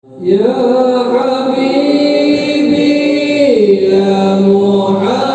Ya Habibi ya Muhammad.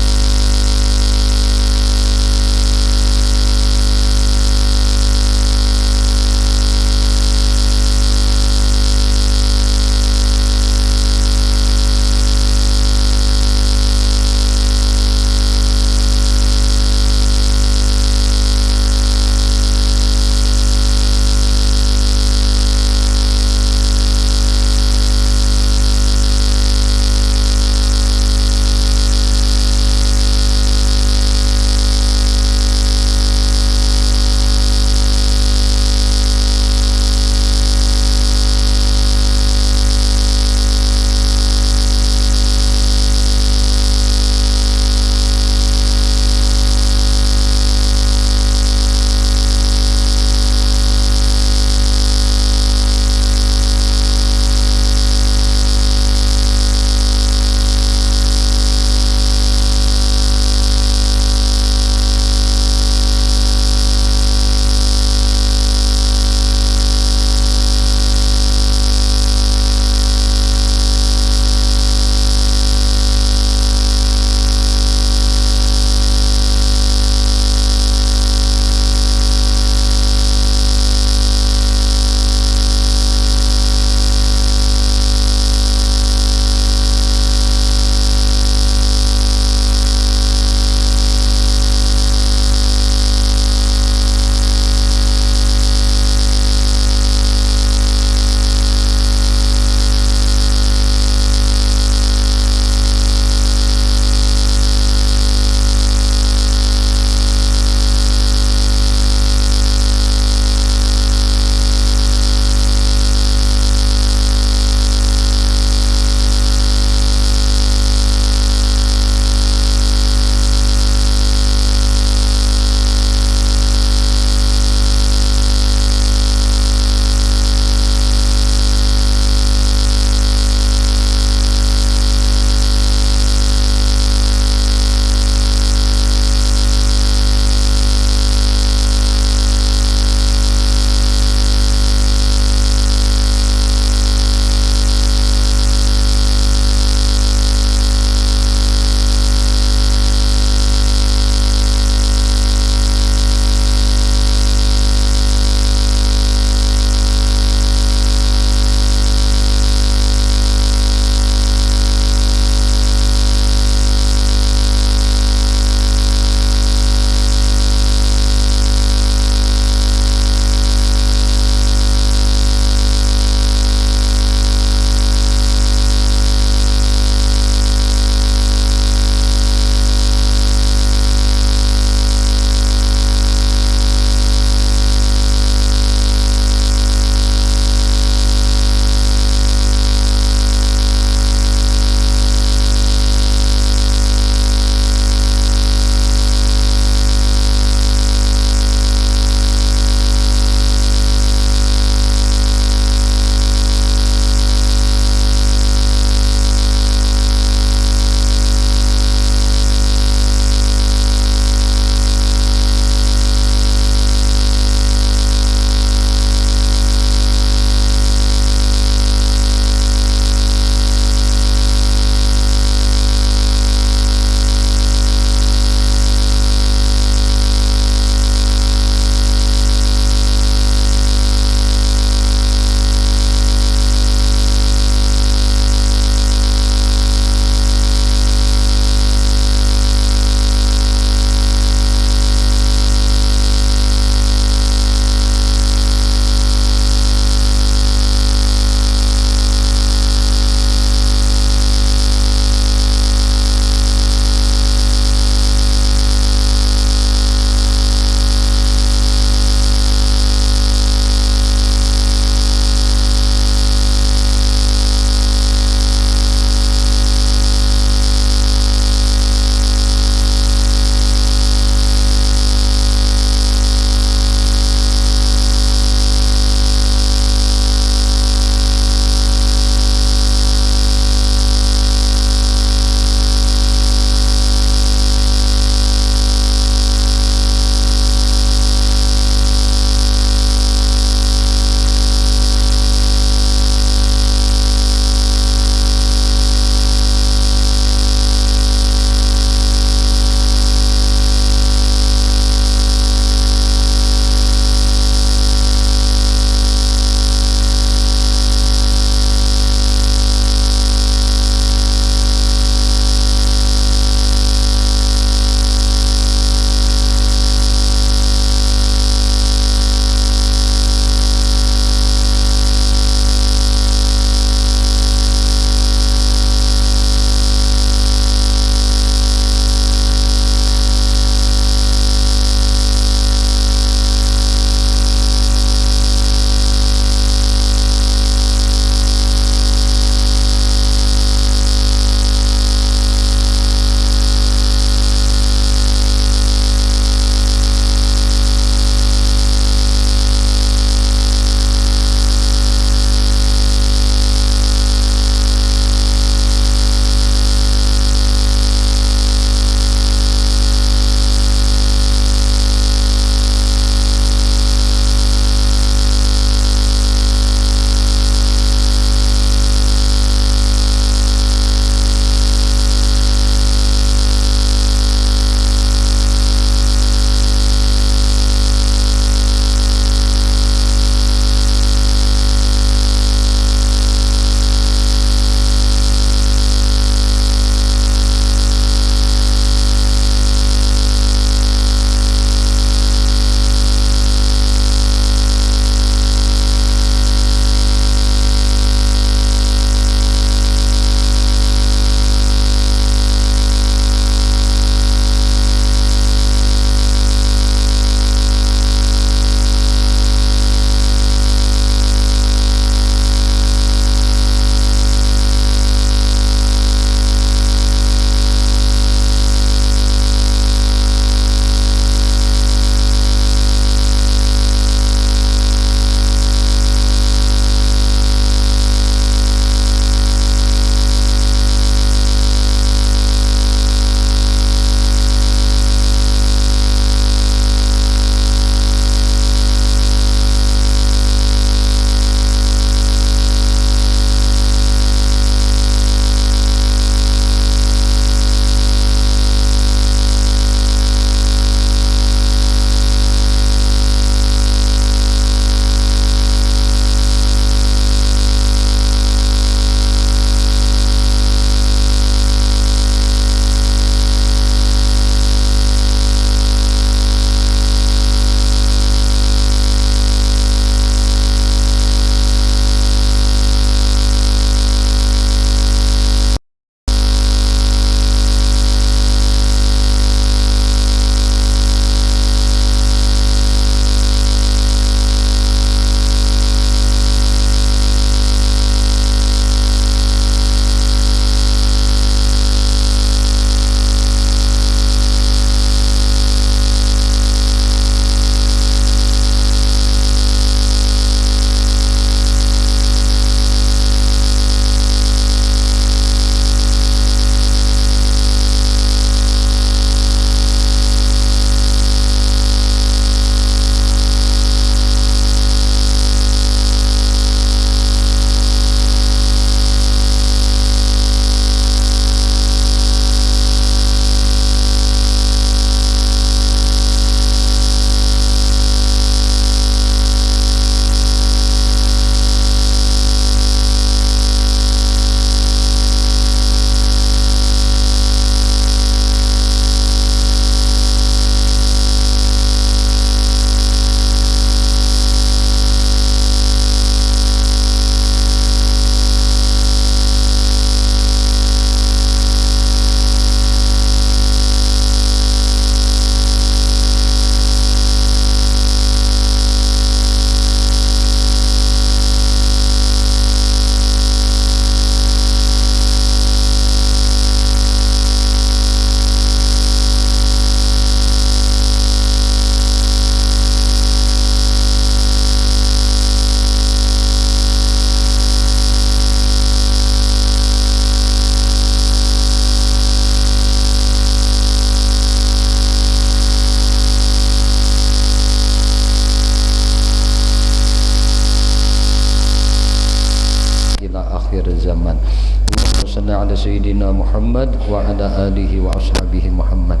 Muhammad wa ala alihi wa ashabihi Muhammad.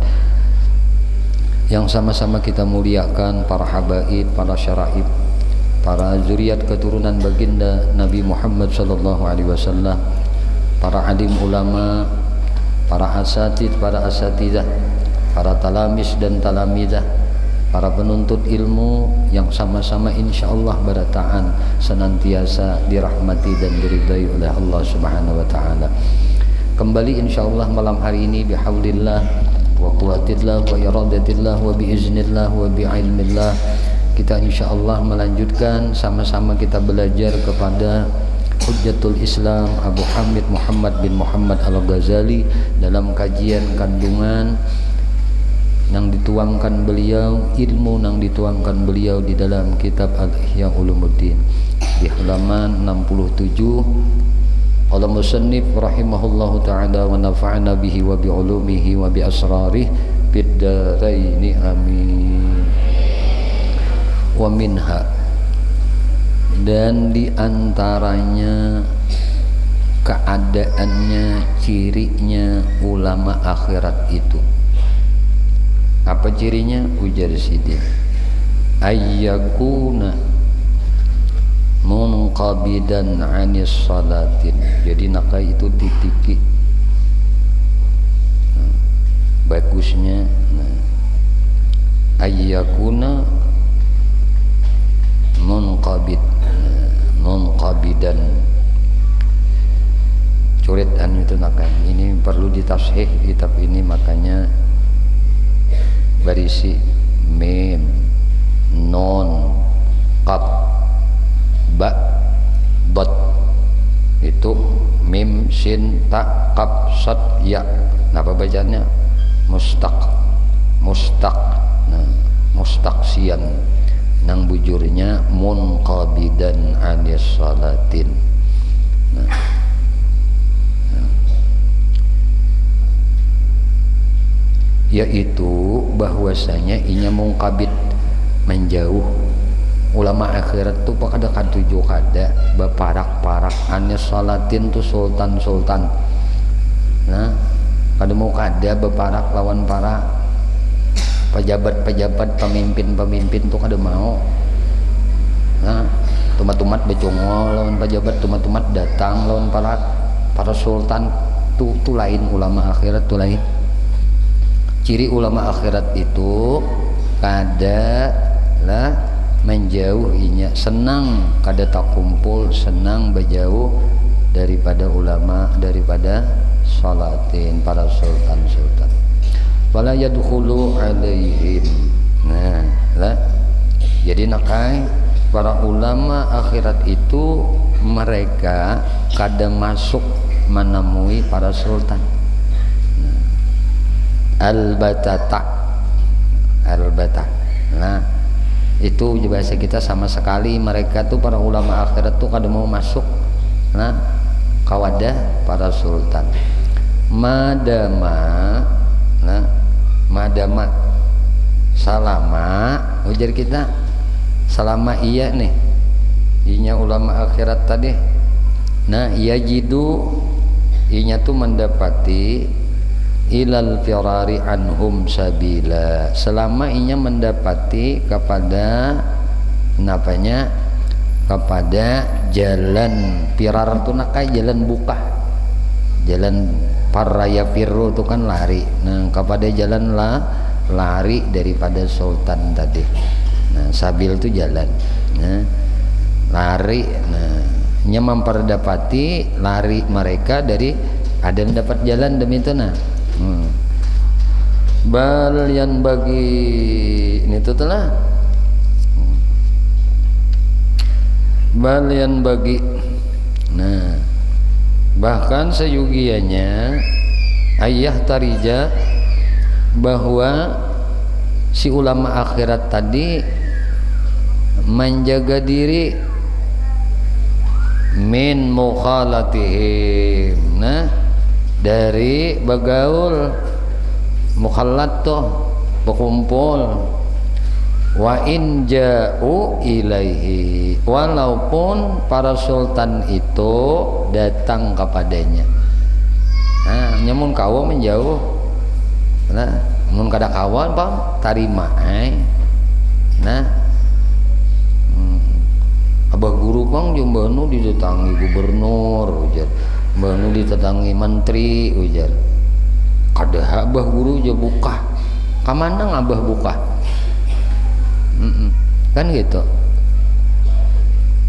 Yang sama-sama kita muliakan para habaib, para syaraib, para zuriat keturunan baginda Nabi Muhammad sallallahu alaihi wasallam, para alim ulama, para asatid, para asatidah, para talamis dan talamidah, para penuntut ilmu yang sama-sama insyaallah barataan senantiasa dirahmati dan diridai oleh Allah Subhanahu wa taala. Kembali insyaallah malam hari ini bihaulillah wa quwwatillah wa iradatillah wa biiznillah wa biilmillah kita insyaallah melanjutkan sama-sama kita belajar kepada Hujjatul Islam Abu Hamid Muhammad bin Muhammad Al-Ghazali dalam kajian kandungan yang dituangkan beliau, ilmu yang dituangkan beliau di dalam kitab Al-Ihya Ulumuddin di halaman 67. Qala musannif rahimahullahu ta'ala wa nafa'ana bihi wa bi ulumihi wa bi asrarih fid dharaini amin. Wa minha, dan di antaranya keadaannya, cirinya ulama akhirat itu. Apa cirinya? Ujar Sidin, ayyakuna munqabidan anis salatin. Jadi nakai itu titiki bagusnya ayyakuna munqabid, munqabidan curetan itu nakai. Ini perlu ditashih kitab ini, makanya berisi mim, non, qab, ba, dot. Itu mim, sin, ta, qab, sad, ya. Apa bacanya? Mustaq, mustaq. Nah, mustaqsian. Nang bujurnya munqabidan anis salatin. Nah. Yaitu bahwasanya inya mungkabit, menjauh. Ulama akhirat tuh pada katujuh kada baparak-parak anis salatin tuh sultan-sultan. Nah, kada mau kada baparak lawan para pejabat-pejabat, pemimpin-pemimpin tuh kada mau. Nah, tumat-tumat becongol lawan pejabat, tumat-tumat datang lawan para sultan tuh lain. Ulama akhirat tuh lain. Ciri ulama akhirat itu kada lah menjauhinya, senang kada tak kumpul, senang berjauh daripada ulama, daripada salatin para sultan-sultan. Wala yadkhulu alaihim. Nah, lah. Jadi nakai para ulama akhirat itu mereka kada masuk menemui para sultan. Al-batata, al-batah. Nah, itu bahasa kita sama sekali mereka tuh para ulama akhirat tuh kada mau masuk nah kawadah para sultan. Madama, nah madama salama, ujar kita salama iya nih inya ulama akhirat tadi. Nah, iya jidu inya tuh mendapati ilal firari anhum sabila, selama inya mendapati kepada napanya, kepada jalan firar tu nakai jalan buka, jalan paraya firru itu kan lari. Nah, kepada jalan lari daripada sultan tadi. Nah, sabil itu jalan. Nah, lari. Nah, nya memperdapati lari mereka dari ada yang dapat jalan demi itu. Nah, bal yang bagi ini tuh telah bal yang bagi. Nah, bahkan seyugianya ayah tarija bahwa si ulama akhirat tadi menjaga diri min mukhalatihim, nah dari bagaul mukhallat tuh berkumpul, wa in ja'u ilaihi, walaupun para sultan itu datang kepadanya. Nah, nyamun kawa menjauh. Nah, mun kada kawan bang tarima. Nah, abah guru bang jombanu didatangi gubernur ujar, banu didatangi menteri ujar. Kada abah guru je buka. Kamanang abah buka. Kan gitu.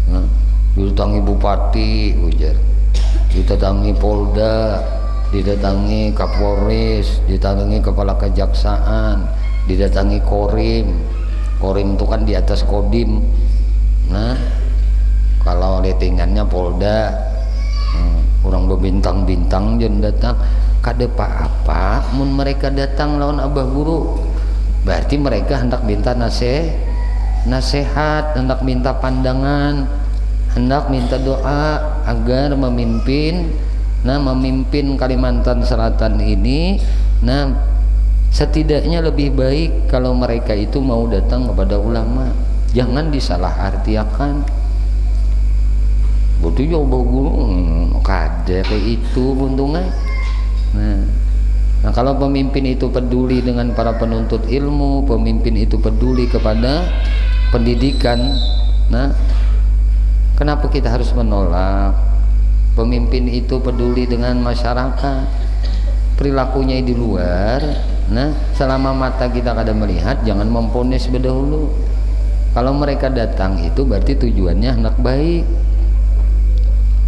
Nah, didatangi bupati ujar, didatangi polda, didatangi kapolres, didatangi kepala kejaksaan, didatangi korim. Korim itu kan di atas kodim. Nah, kalau ratingannya polda, orang berbintang-bintang jen datang. Kada apa mun mereka datang lawan abah guru, berarti mereka hendak minta nasihat, hendak minta pandangan, hendak minta doa agar memimpin Kalimantan Selatan ini. Nah, setidaknya lebih baik kalau mereka itu mau datang kepada ulama, jangan disalahartiakan. Butuh coba guru kada kayak itu untungnya. Nah, kalau pemimpin itu peduli dengan para penuntut ilmu, pemimpin itu peduli kepada pendidikan, nah kenapa kita harus menolak? Pemimpin itu peduli dengan masyarakat, perilakunya di luar. Nah, selama mata kita kada melihat, jangan memponis berdahulu. Kalau mereka datang itu berarti tujuannya hendak baik.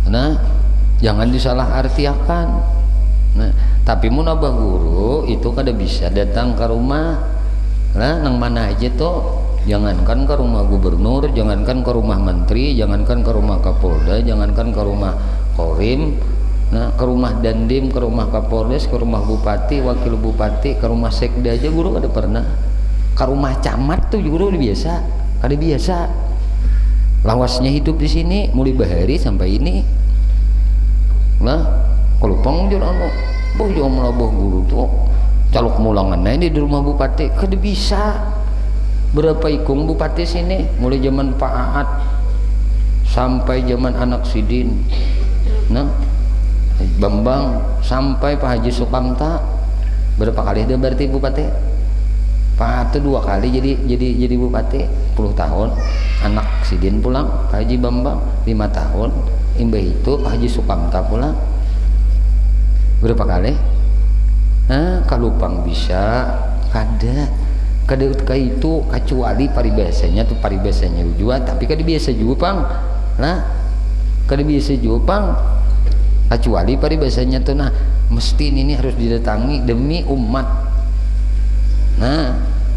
Nah, jangan disalahartiakan. Nah, tapi mun abah guru itu kada bisa datang ke rumah. Nah, nang mana aja tuh, jangankan ke rumah gubernur, jangankan ke rumah menteri, jangankan ke rumah kapolda, jangankan ke rumah korim, nah ke rumah dandim, ke rumah kapolres, ke rumah bupati, wakil bupati, ke rumah sekda aja guru kada pernah. Ke rumah camat tuh guru udah biasa, kada biasa. Lawasnya hidup di sini mulai bahari sampai ini. Nah, kalau pengjur boh jangan melabah guru tuh calok mulangan ini di rumah bupati kada bisa. Berapa ikung bupati sini mulai zaman Pak Aat sampai zaman anak Sidin, nah Bambang sampai Pak Haji Sukamta. Berapa kali dia berarti bupati? Pak Aat itu 2 kali jadi bupati 10 tahun. Anak Sidin pulang, Pak Haji Bambang 5 tahun. Imbah itu Pak Haji Sukamta pulang. Berapa kali? Nah, kalupang bisa kada itu kecuali paribasanya tuh paribasanya juga, tapi kada biasa juga pang. Nah, kada biasa juga pang kecuali paribasanya tuh. Nah, mesti ini harus didatangi demi umat.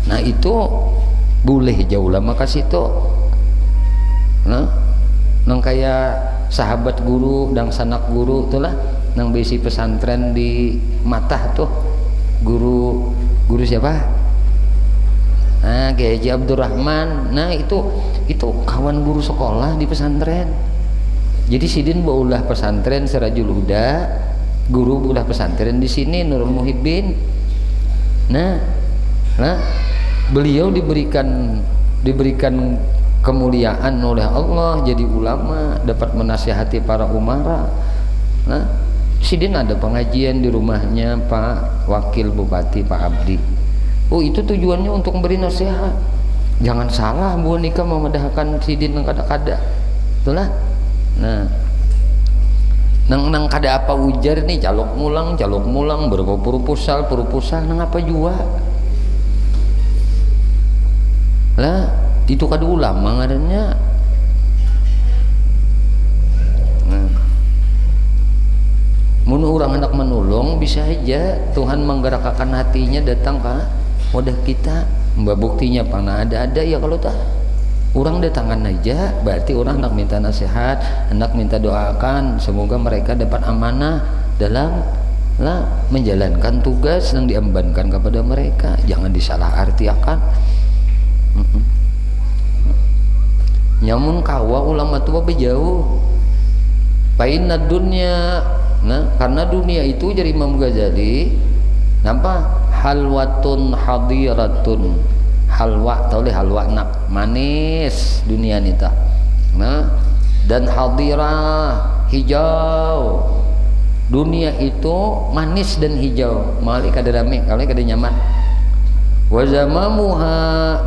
Nah itu boleh jauh lama kasih tuh. Nah, nang kayak sahabat guru dan sanak guru tuh lah, nang besi pesantren di Matah tuh, guru siapa? Nah, Kiai Haji Abdurrahman. Nah, itu kawan guru sekolah di pesantren. Jadi Sidin baulah pesantren Sirajul Huda, guru bulah pesantren di sini Nurul Muhibbin. Nah, beliau diberikan kemuliaan oleh Allah jadi ulama, dapat menasihati para umara. Nah, Sidin ada pengajian di rumahnya Pak Wakil Bupati Pak Abdi. Oh, itu tujuannya untuk memberi nasihat. Jangan salah Bu nikah memedahkan Sidin nang kada-kada. Itulah. Nah, nang kada apa ujar nih calok mulang berapa proposal nang apa jua. Lah, itu kada ulama ngadanya. Mun orang hendak menolong bisa aja Tuhan menggerakkan hatinya datang ke wadah kita. Mbak buktinya pernah ada ya kalau tak orang datangan aja berarti orang hendak minta nasihat, hendak minta doakan semoga mereka dapat amanah dalam menjalankan tugas yang diembankan kepada mereka. Jangan disalahartiakan. Nyamun kawa ulama tua bejauh painna dunya. Nah, karena dunia itu jadi Imam Ghazali nampak halwatun hadiratun. Halwa tahu deh, halwa nak manis dunia nita. Nah, dan hadirah hijau. dunia itu manis dan hijau, mali kada rame, kalau kada nyaman. Wa zamamuha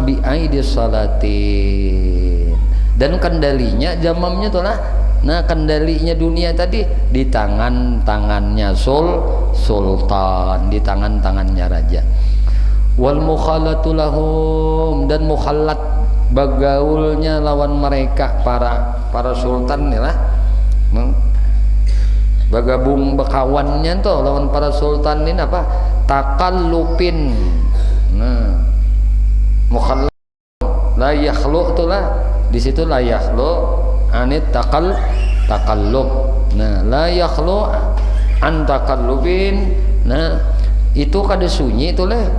bi aidis salatin, dan kendalinya jamamnya tuh lah. Nah, kendalinya dunia tadi di tangannya sultan, di tangannya raja. Wal mukhalatu lahum, dan mukhallat bagaulnya lawan mereka para sultan nih lah. Bagabung bekawannya tuh lawan para sultan ini apa? Takallupin. Nah, mukhallat la yakhlu tuh lah. Di situ la yakhlu anit takallub. Nah, la yakhlu an takallubin. Nah, itu kada sunyi itu lah.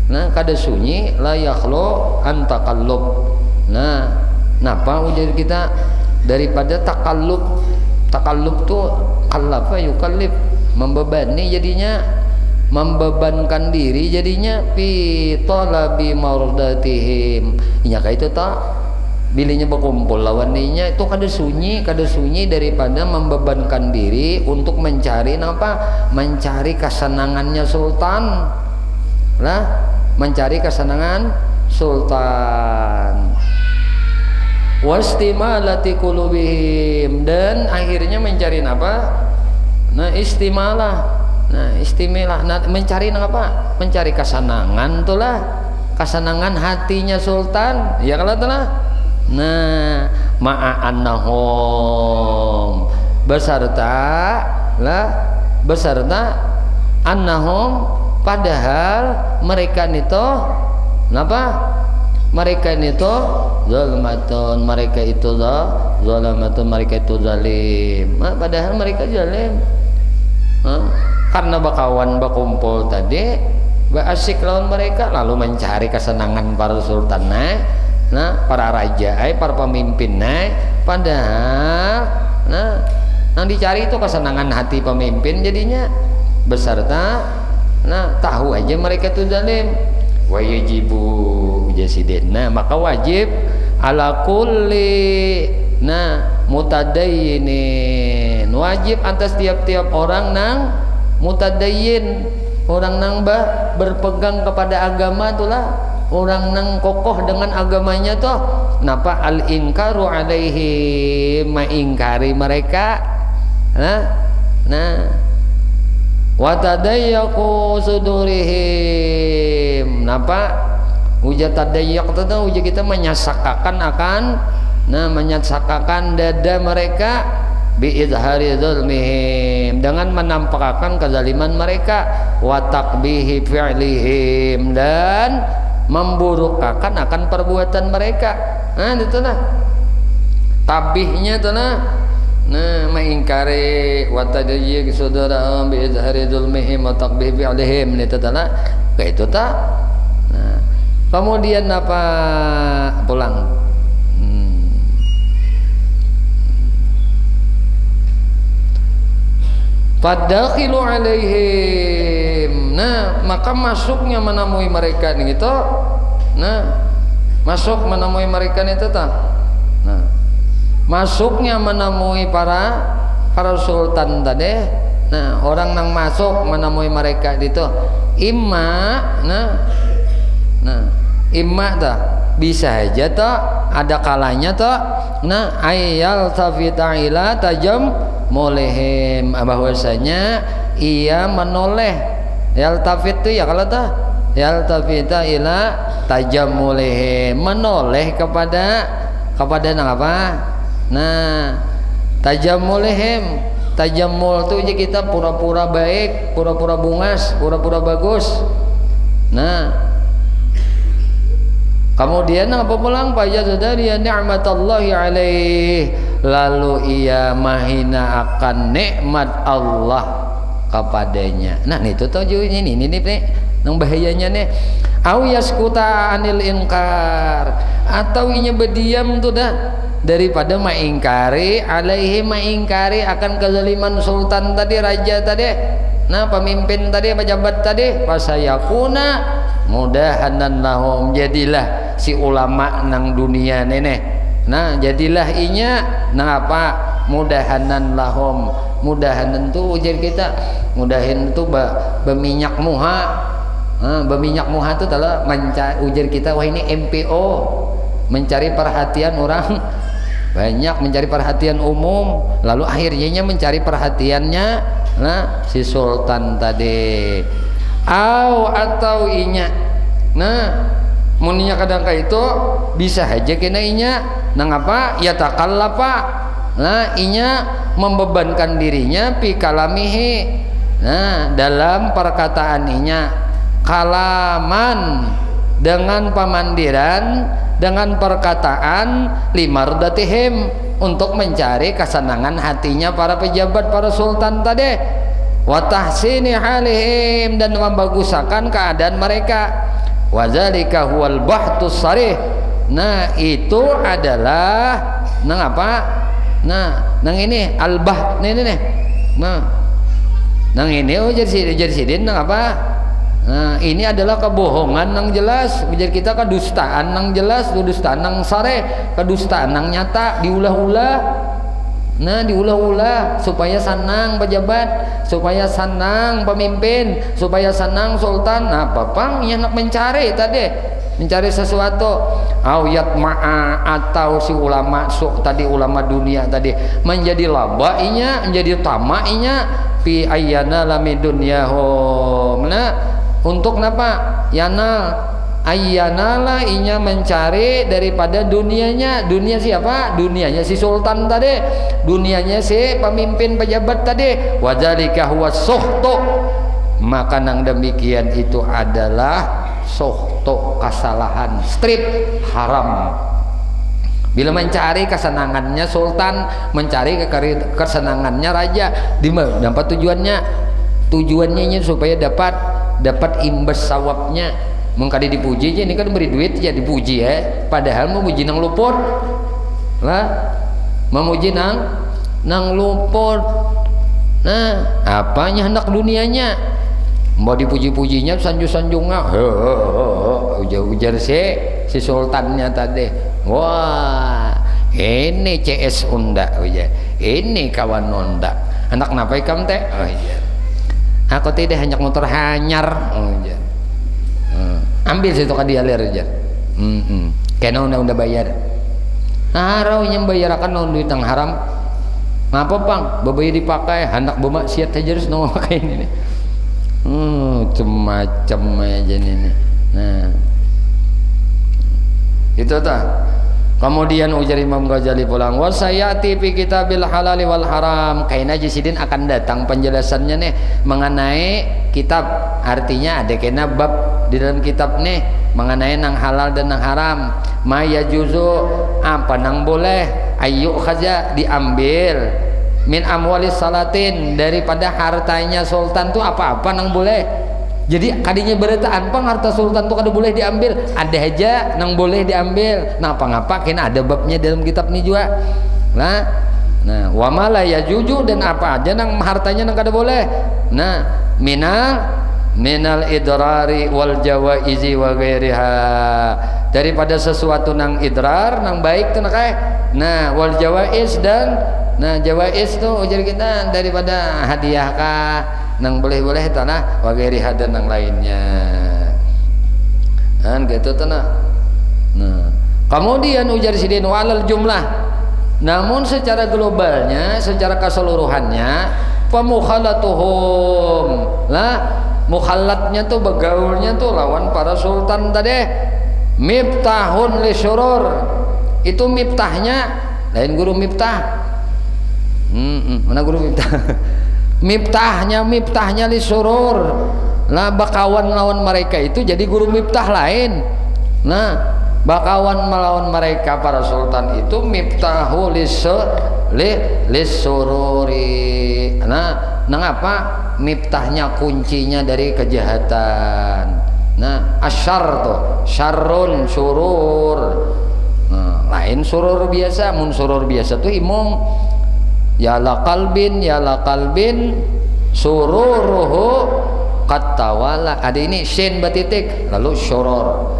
Nah, kada sunyi la yakhlu an takallub. Nah, napa ujar kita daripada takallub? Takallub tuh kalafa yukallif, membebani, jadinya membebankan diri, jadinya fi talabi mardatihim. Inya ka itu tak bilinya berkumpul lawannya itu kada sunyi daripada membebankan diri untuk mencari apa? Mencari kesenangannya sultan lah, mencari kesenangan sultan. Wastimalati qulubihim, dan akhirnya mencari apa? Nah, istimalah. Nah, istimelah. Nah, mencari apa? Mencari kesenangan itulah, kesenangan hatinya sultan. Ya kalau itulah. Nah, ma'annahum, beserta annahum, padahal mereka itu apa? Mereka itu zalmatun, mereka itu zalamatun, mereka itu zalim. Nah, padahal mereka zalim. Karena bakawan bakumpul tadi, asik lawan mereka, lalu mencari kesenangan para sultan, nah, para raja, para pemimpin, padahal, nah, yang dicari itu kesenangan hati pemimpin, jadinya beserta, nah, tahu aja mereka itu zalim. Wa yajibu jasidin. Nah, maka wajib ala kulli mutadayyinin, wajib atas tiap-tiap orang nang mutadayyin, orang nang berpegang kepada agama itulah, orang nang kokoh dengan agamanya tuh. Napa al inkaru alaihi, mengingkari mereka. Nah wa tadayyaqu sudurihim. Napa uja tadayyak itu uja kita menyasakakan akan, nah, menyasakakan dada mereka bi izhari zulmihim, dengan menampakkan kezaliman mereka, wa taqbihi fi'lihim, dan memburukkan akan perbuatan mereka. Nah, itulah tabihnya itulah. Nah, mengingkari wa tadayyiq sudurahum bi izhari zulmihim wa taqbih fi'lihim, itu adalah kayak itu tak. Nah, kemudian apa pulang? Fadakhilu alaihim. Nah, maka masuknya menemui mereka nih itu. Nah, masuk menemui mereka itu tak. Nah, masuknya menemui para sultan tadi. Nah, orang yang masuk menemui mereka itu imma, imma tak bisa aja tak, ada kalanya tak. Nah, ayyal tafita ila tajam mulihim, bahwasanya ia menoleh. Yaltafit itu ya kalau tak, yaltafita ila tajam mulihim, menoleh kepada apa? Nah, tajammulihim, tajammul itu kita pura-pura baik, pura-pura bungas, pura-pura bagus. Nah, kemudian apa pulang fajadariya ni'matallahi alaih, lalu ia mahina akan nikmat Allah kepadanya. Nah, itu tuh ini yang bahayanya nih. Au yaskuta anil inkar, atau inya berdiam tuh dah daripada mengingkari alaihi, mengingkari akan kezaliman sultan tadi, raja tadi, nah, pemimpin tadi, pejabat tadi. Fasayakuna mudahanan lahum, jadilah si ulama nang dunia nenek. Nah, jadilah inya nang apa? mudahanan lahum. Mudahanan tuh ujar kita, mudahin itu berminyak muha. Berminyak muha itu adalah ujar kita, wah ini MPO, mencari perhatian orang banyak, mencari perhatian umum, lalu akhirnya mencari perhatiannya si sultan tadi. Atau inya, muninya kadang itu bisa aja kena inya apa ya takallapa, inya membebankan dirinya pi kalamihi, dalam perkataan inya, kalaman dengan pamandiran, dengan perkataan limardatihim, untuk mencari kesenangan hatinya para pejabat, para sultan tadi, wa tahsini halihim, dan membagusakan keadaan mereka. Wadzalika huwal bahtus sarih. Itu adalah ini al-bah nih. Ini jadi sidin ini adalah kebohongan yang jelas, ujar kita kedustaan yang jelas, kedustaan yang sareh, kedustaan yang nyata, diulah-ulah. Diulah-ulah supaya senang pejabat, supaya senang pemimpin, supaya senang sultan. Papang yang nak mencari sesuatu, atau si ulama tadi, ulama dunia tadi menjadi labainya, menjadi tamainya fi ayyana lami dunyahum. Untuk kenapa? Ayyanala inya mencari daripada dunianya. Dunia siapa? Dunianya si sultan tadi, dunianya si pemimpin pejabat tadi. Wadzalika huwa suhtu, maka nang demikian itu adalah suhtu, kesalahan, strip, haram. Bila mencari kesenangannya sultan, mencari kesenangannya raja, apa tujuannya? Tujuannya ini supaya dapat imbas sawabnya. Mengkali dipuji aja, ini kan beri duit ya dipuji ya, padahal memuji nang luput lah, memuji nang luput. Apanya hendak dunianya, mau dipuji-pujinya sanjung-sanjungnya, ujar si sultannya tadi, wah ini CS unda, ini kawan unda, anak napai kam teh, aku tidak hanya motor hanyar, ambil situ kan dia lir aja, kena unda bayar, harau yang bayar akan duit yang haram, ngapa bang, babayar dipakai, anak bermaksiat aja harus nongol pakai ini, macam aja ini, itu tak. Kemudian ujar Imam Ghazali pulang, wasayati fi kitabil halal wal haram, kaina jisidin akan datang penjelasannya nih mengenai kitab, artinya ada kena bab di dalam kitab nih mengenai nang halal dan nang haram. Maya juzu, apa nang boleh, ayu khaja diambil, min amwalis salatin, daripada hartanya sultan tuh apa-apa nang boleh. Jadi kadinya beritaan pang harta sultan tuh kada boleh diambil, ada aja nang boleh diambil. Ngapa kena ada babnya dalam kitab ini juga. Nah wa ma la yajuju, dan apa aja nang hartanya nang kada boleh. Minal idrari wal jawaizi wa ghairiha, daripada sesuatu nang idrar, nang baik tuh wal jawaiz, dan jawaiz tuh ujar kita daripada hadiah kah nang boleh-boleh tanah wa ghairiha, dan nang lainnya. Gitu tanah. Kemudian ujar sidin walal jumlah, namun secara globalnya, secara keseluruhannya, pemukhalatuhum mukhallatnya tuh bergaulnya tuh lawan para sultan tadi, miftahun li syurur, itu miftahnya lain guru miftah, mana guru miftah? miftahnya li syurur lah, bakawan melawan mereka itu jadi guru miftah lain. Bakawan melawan mereka para sultan itu miftahu li sururi. Apa? Miftahnya, kuncinya dari kejahatan. Asyar tuh, syarrun, surur. Lain surur biasa, mun surur biasa tuh imong ya la qalbin sururuhu qattawala, ada ini shin batitik lalu syurur.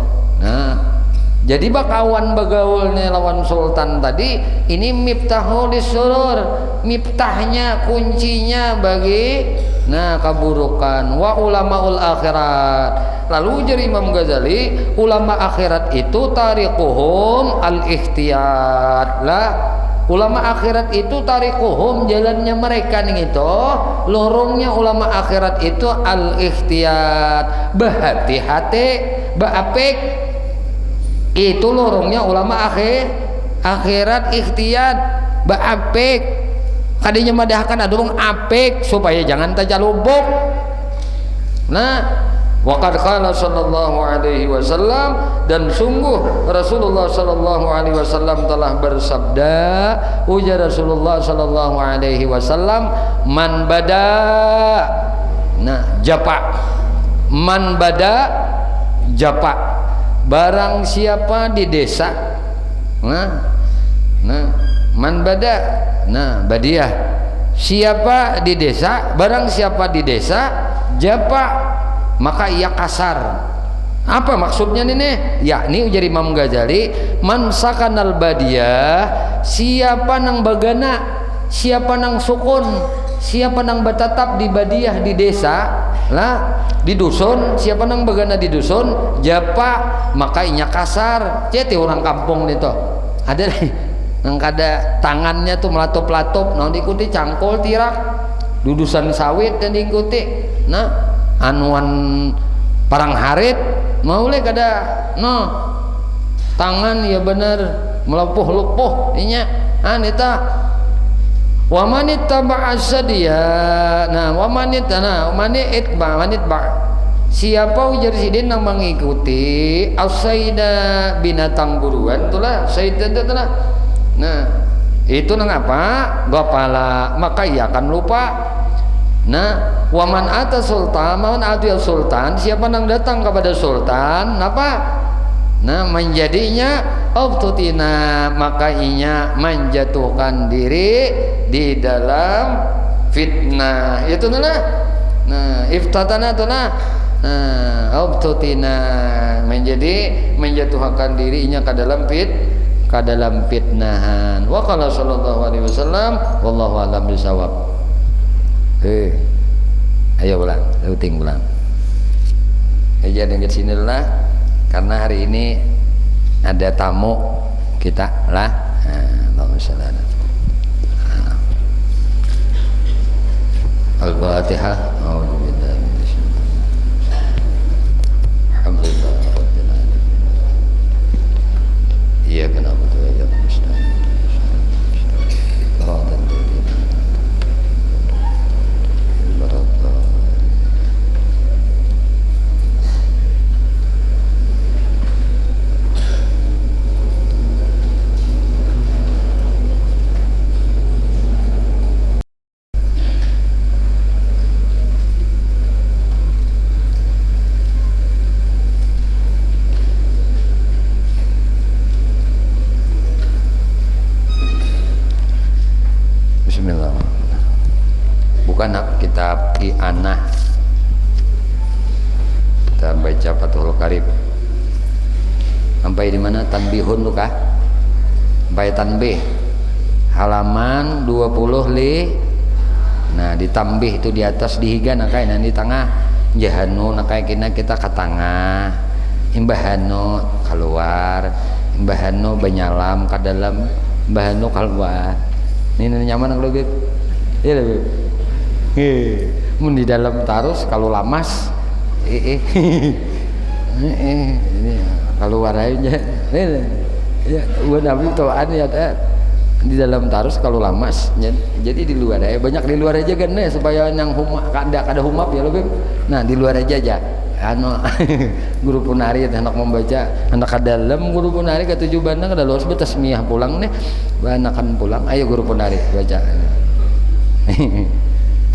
Jadi bakawan bagaulnya lawan sultan tadi ini miftahul surur, miftahnya kuncinya bagi keburukan. Wa ulamaul akhirat. Lalu ujar Imam Ghazali, ulama akhirat itu tariquhum al-ikhtiyat lah. Ulama akhirat itu tariquhum jalannya mereka nih itu, lorongnya ulama akhirat itu al-ikhtiyat, berhati-hati, berapik. Itu lorongnya ulama akhirat ikhtiyat, berapik. Kadinya madahkan adung apik supaya jangan tajalubuk. Waqad qala sallallahu alaihi wasallam, dan sungguh Rasulullah sallallahu alaihi wasallam telah bersabda, ujar Rasulullah sallallahu alaihi wasallam, man bada japa, man bada japa, barang siapa di desa man bada badiah, siapa di desa, barang siapa di desa japa maka ia kasar. Apa maksudnya nih? Yakni ujar Imam Ghazali, man sakanal badiyah, siapa nang bagana, siapa nang sukun, siapa nang batatap di badiyah di desa lah, di dusun, siapa nang bagana di dusun japa maka inya kasar. Ceti orang kampung itu ada nang kada tangannya tuh melatup-latup, nah diikuti cangkol tirak dudusan sawit dan diikuti anuan parang harit maule kada tangan ya bener melepuh-lepuh inya anita wa manit taba'asa dia manit siapa ujar sidin nang mengikuti asaida binatang buruan itulah saida itulah itu nang apa gopala maka ia akan lupa. Waman ata sultan, man atil sultan, siapa nang datang kepada sultan, apa? Menjadinya obtutina, maka inya menjatuhkan diri di dalam fitnah. Itu iftatana itu obtutina, menjatuhkan dirinya ke dalam fitnahan. Wa qala sallallahu alaihi wasallam, wallahu a'lam bishawab. Ayo pulang, rutin pulang. Jangan ke sini lah, karena hari ini ada tamu kita lah. Allahumma shalli ala Al-Fatihah. A'udzubillahi minasyaitonir rajim. Alhamdulillah rabbil alamin. Iyyaka na'budu wa iyyaka nasta'in. Kitab I'anah, kita baca Fathul Qarib sampai di mana? Tanbihun lukah? Sampai tanbih halaman 20 ditambih itu di atas dihiga nakai di tengah jahanu nakai kita ke tengah imbahano keluar imbahano banyalam ke dalam imbahano keluar ini nyaman lebih iya lebih mun di dalam tarus kalau lamas keluar aja ya buat nabi toan ya di dalam tarus kalau lamas jadi di luar aja banyak di luar aja kan supaya yang kada humap ya lebih di luar aja guru punari anak membaca anak ke dalam guru punari ke tujuh bandang kada luas betasmiyah pulang nih banakan pulang ayo guru punari baca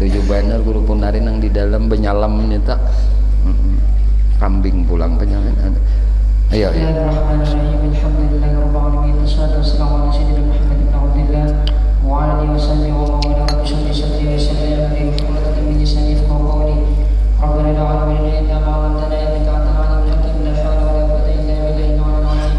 tujuh banner guru punari nang di dalam benyalam nita kambing pulang penyalan ayo Bismillahirrahmanirrahim alhamdulillahirabbil alamin wassalatu wassalamu ala sayyidina Muhammad ibn Abdillah wa ala alihi wasallam wa man wala bihi sallallahu alaihi wasallam alaihi min lisani qawli rabbana la ilaha illa anta ma'ana innaka antal alimul hakim la hawla wa la quwwata illa billahi al-aliyyil azim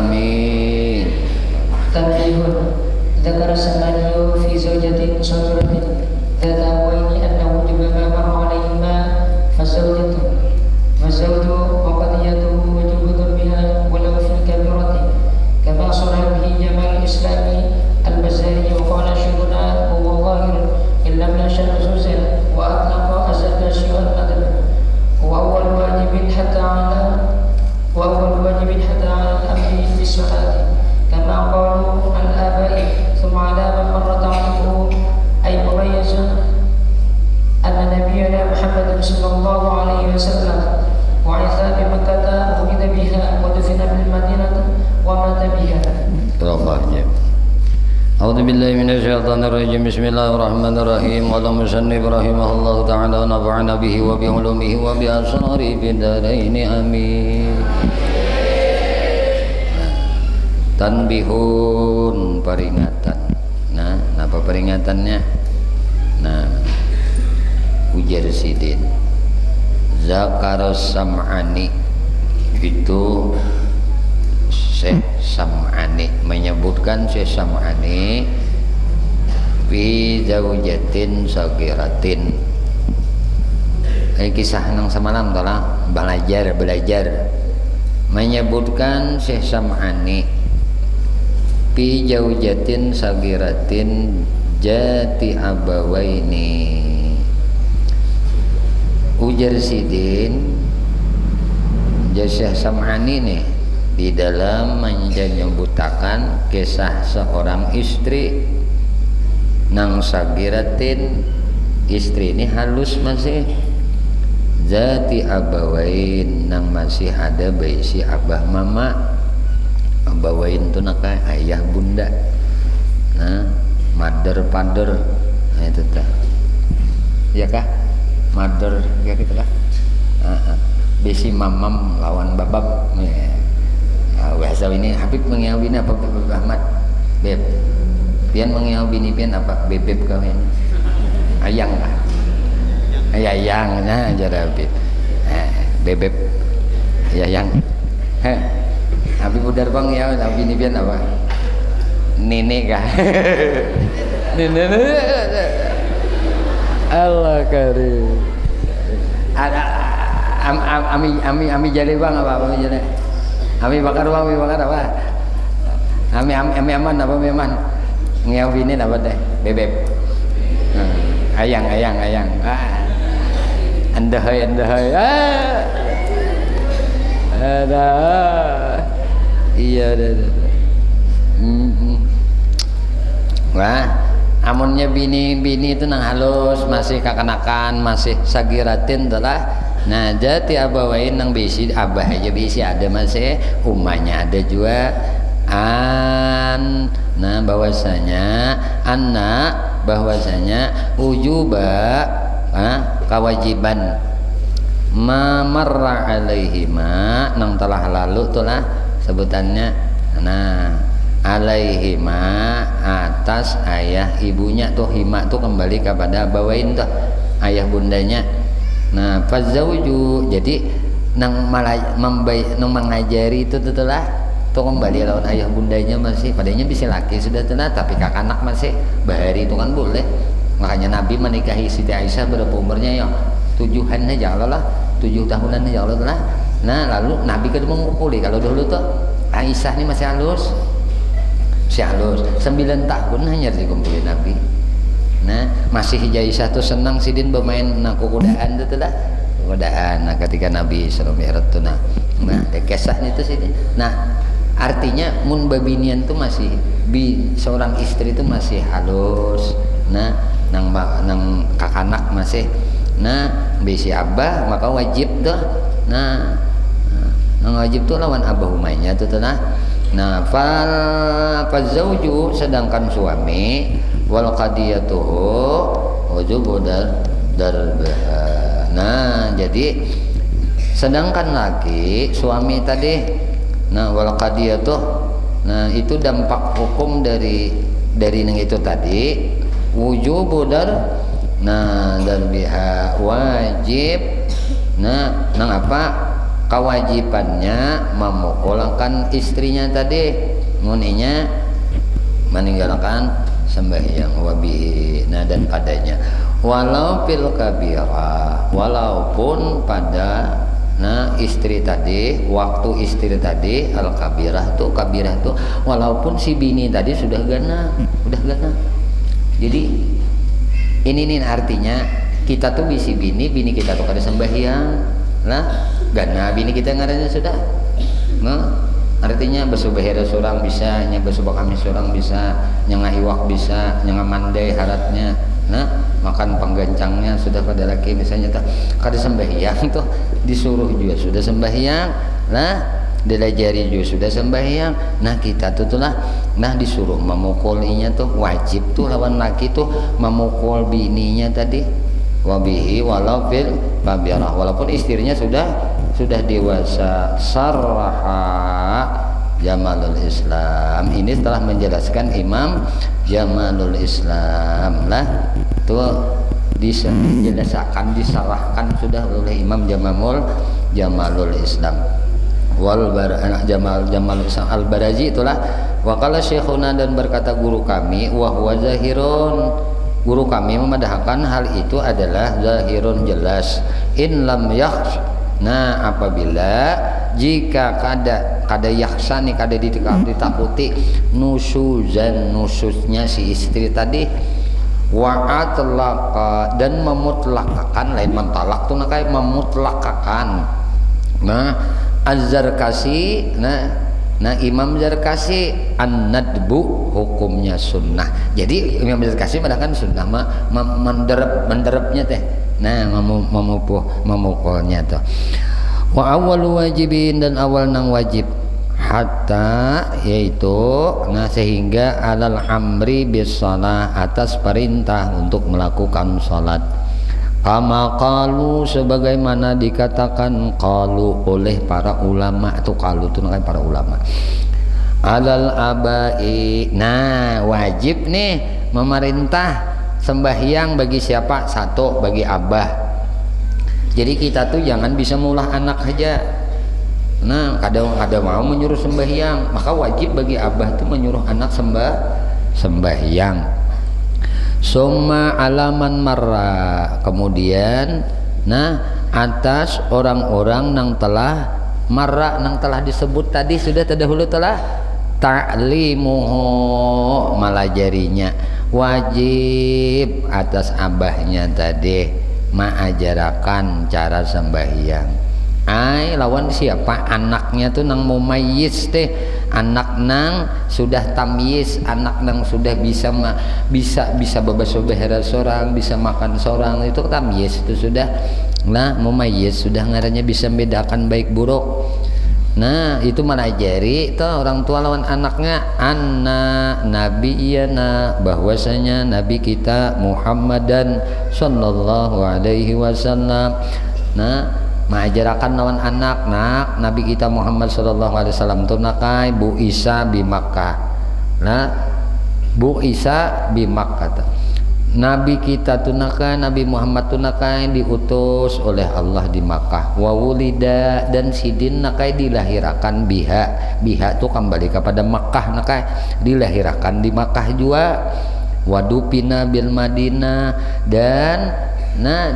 amin. تنبيه ذكر السماني في زوجة صغيرة ذات أبوين أن وجب ما مر عليهما فالزوج وقضيته وجوب ضربها ولو في الكبيرة كما صرح به جمال الإسلام البزاري وقال شيخنا هو ظاهر إن لم يشأ زوجا وأطلق أزاد شيء القدر وأول واجب حتى على الأمر بالصلاة كما قالوا عن الآباء ثم على من مر تعريفه أي مميز أن نبينا محمد صلى الله عليه وسلم وعث بمكة ولد بها ودفن بالمدينة ومات بها. أعوذ بالله من الشيطان الرجيم. بسم الله الرحمن الرحيم. قال المصنف رحمه الله تعالى ونفعنا به وبعلومه وبأسراره في الدارين آمين. Tanbihun, peringatan. Nah, apa peringatannya? Nah, ujar sidin Zakar Sam'ani, itu Syekh Sam'ani menyebutkan Syekh Sam'ani fi zaujatin sagiratin. Kisah nang semalam telah belajar menyebutkan Syekh Sam'ani fi zaujatin sagiratin jati abawaini. Ujar sidin Syekh Sam'ani nih di dalam menyebutkan kisah seorang istri nang sagiratin, istri ini halus masih zati abawain, nang masih ada baisi abah mama. Abawain itu naka ayah bunda, nah mother father, nah itu tah, ya kah, mother ya gitu lah, besi mamam lawan babab. Bahasa ini Habib mengiau bini apa Beb Ahmad? Beb, pian mengiau bini pian apa? Bebeb kawin, ayang lah, ayang, nah ajar Habib, bebeb, ayang. Habib udar bang ya, tapi ini pian apa? Nenek kah? Nenek. Allah karim. Ada ami jale bang apa ami jale? Ami bakar bang, ami bakar apa? Ami aman apa aman? Ngiau bini apa deh? Bebeb. Ayang. Andahai. Ada. Iya ada. Wah, amunnya bini itu nang halus, masih kakanakan, masih sagiratin telah. Nah, jati abawain nang bisi abah aja bisi ada masih, umahnya ada juga. Nah bahwasanya anak bahwasanya ujuba kewajiban mamarra alaihima nang telah lalu telah sebutannya. Nah alaihima atas ayah ibunya tuh, hima tuh kembali kepada abawain tuh ayah bundanya. Nah fazauju jadi nang mengajari itu telah tuh kembali lawan ayah bundanya masih, padanya bisa laki sudah telah, tapi kakak anak masih bahari itu kan boleh. Makanya Nabi menikahi Siti Aisyah berapa umurnya ya? 7-an aja Allah lah, 7 tahunan aja Allah lah. Nah lalu Nabi kedua mengumpuli, kalau dulu tuh Aisyah ini masih halus, 9 tahun hanya dikumpulin Nabi. Nah masih Aisyah tuh senang sidin bermain kudaan itu lah, kudaan. Nah ketika Nabi SAW tuh nah kisahnya itu sidin. Nah artinya mun babinian tuh masih seorang istri itu masih halus. Nah nang kakanak masih. Nah bisi abah maka wajib tuh. Nah wajib tuh lawan abah umainya tuh nah. Nah fazauju sedangkan suami wal qadiyatuhu wujubu darbah. Nah jadi sedangkan laki suami tadi, nah wal qadiyatuh, nah itu dampak hukum dari yang itu tadi wujubu Nah, dan biha wajib. Nah, nang apa? kewajibannya memukulkan istrinya tadi, muninya meninggalkan sembahyang wabihi. Nah, dan padanya walau fil kabirah, walaupun pada istri tadi, waktu istri tadi al kabirah tuh walaupun si bini tadi sudah gana. Jadi ini nih artinya kita tuh bisi bini kita tuh kada sembahyang lah gana bini kita ngarannya sudah artinya bersubahira surang bisa, nya bersubah kami surang bisa, nyanga iwak bisa, nyanga mandai haratnya, makan penggancangnya sudah pada laki misalnya tuh kada sembahyang tuh disuruh juga sudah sembahyang, dilajari juga sudah sembahyang. Nah kita tuh disuruh memukulinya tuh wajib tuh lawan laki tuh memukul bininya tadi wabihi walau fil babirah, walaupun istrinya sudah dewasa. Sarraha Jamalul Islam, ini telah menjelaskan Imam Jamalul Islam lah tuh dijelaskan disarahkan sudah oleh Imam Jamalul Islam Jamalul Islam Al-Barazi itulah. Waqala syekhuna, dan berkata guru kami, wa huwa zahirun, guru kami memadahkan hal itu adalah zahirun jelas. In lam yakhsh, apabila jika kada yaksani kada ditakuti nususnya si istri tadi, wa'atlaqa, dan memutlakakan, lain mentalak tuh kayak memutlakakan. Az-Zarkasi, Imam Zarkasi an-nadbu hukumnya sunnah. Jadi Imam Zarkasi padahal sunnah menderapnya teh. Memukulnya tuh. Wa awwalu wajibin, dan awal nang wajib hatta, yaitu sehingga alal amri bis shalah, atas perintah untuk melakukan salat. Kama qalu, sebagaimana dikatakan qalu oleh para ulama, atau qalu itu namanya para ulama. Alal abai, wajib nih memerintah sembahyang bagi siapa? Satu, bagi abah. Jadi kita tuh jangan bisa mulah anak aja. Kada mau menyuruh sembahyang, maka wajib bagi abah tuh menyuruh anak sembahyang. Summa alaman marra, kemudian atas orang-orang nang telah marra, nang telah disebut tadi sudah terdahulu telah ta'limuhu, malajarinya wajib atas abahnya tadi ma'ajarakan cara sembahyang. Lawan siapa? Anaknya tuh nang mumayyiz teh, anak nang sudah tamyiz, anak nang sudah bisa babasubahara seorang, bisa makan seorang, itu tamyiz itu sudah mumayyiz, sudah ngarannya bisa membedakan baik buruk. Itu melajari itu orang tua lawan anaknya, anna nabiyana, bahwasanya nabi kita Muhammadan sallallahu alaihi wasallam, mengajarakan lawan anak nabi kita Muhammad sallallahu alaihi wasallam tu nakai Bu Isa bi Makkah. Bu Isa bi Makkah, nabi kita tu nakai, Nabi Muhammad tu nakai diutus oleh Allah di Makkah. Wa wulida, dan sidin nakai dilahirakan biha tu kembali kepada Makkah, nakai dilahirakan di Makkah juga. Wadupina bil Madinah, dan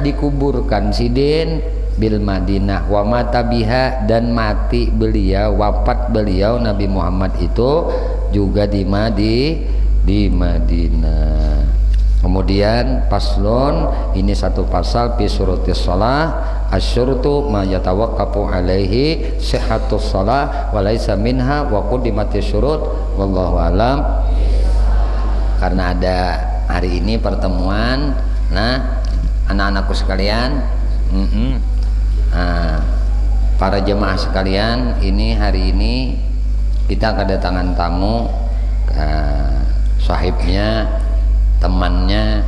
dikuburkan sidin bil Madinah. Wa mata biha, dan mati beliau, wafat beliau Nabi Muhammad itu juga di Madinah. Kemudian paslon, ini satu pasal fi syurutis shalah, asyurtu ma yatawaqqafu alaihi sihhatus shalah wa laisa minha wa quddimatis syurut, wallahu alam. Karena ada hari ini pertemuan, anak-anakku sekalian, para jemaah sekalian, ini hari ini kita kedatangan tamu, sahibnya, temannya,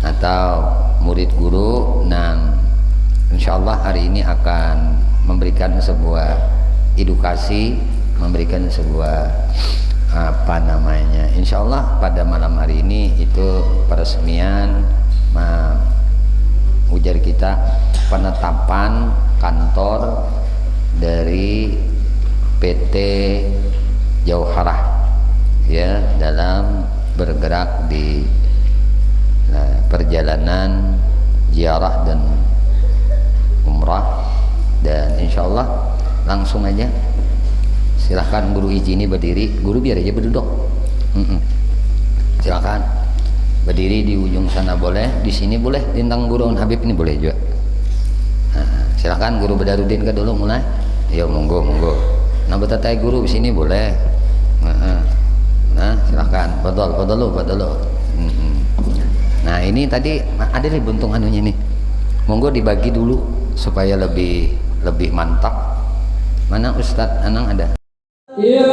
atau murid guru, insyaallah hari ini akan memberikan sebuah edukasi, memberikan sebuah insyaallah pada malam hari ini itu peresmian ujar kita penetapan kantor dari PT Jauharah ya, dalam bergerak di perjalanan ziarah dan umrah. Dan insya Allah langsung aja silahkan guru izini berdiri, guru biar aja berduduk. Silahkan berdiri di ujung sana boleh, di sini boleh, bintang guru Habib ini boleh juga. Silahkan guru Badarudin ke dulu mulai. Yo monggo. Nah betatai guru di sini boleh. Nah silahkan, padahal lu. Nah ini tadi ada nih buntung anunya nih. Monggo dibagi dulu supaya lebih mantap. Mana Ustadz Anang ada? Ya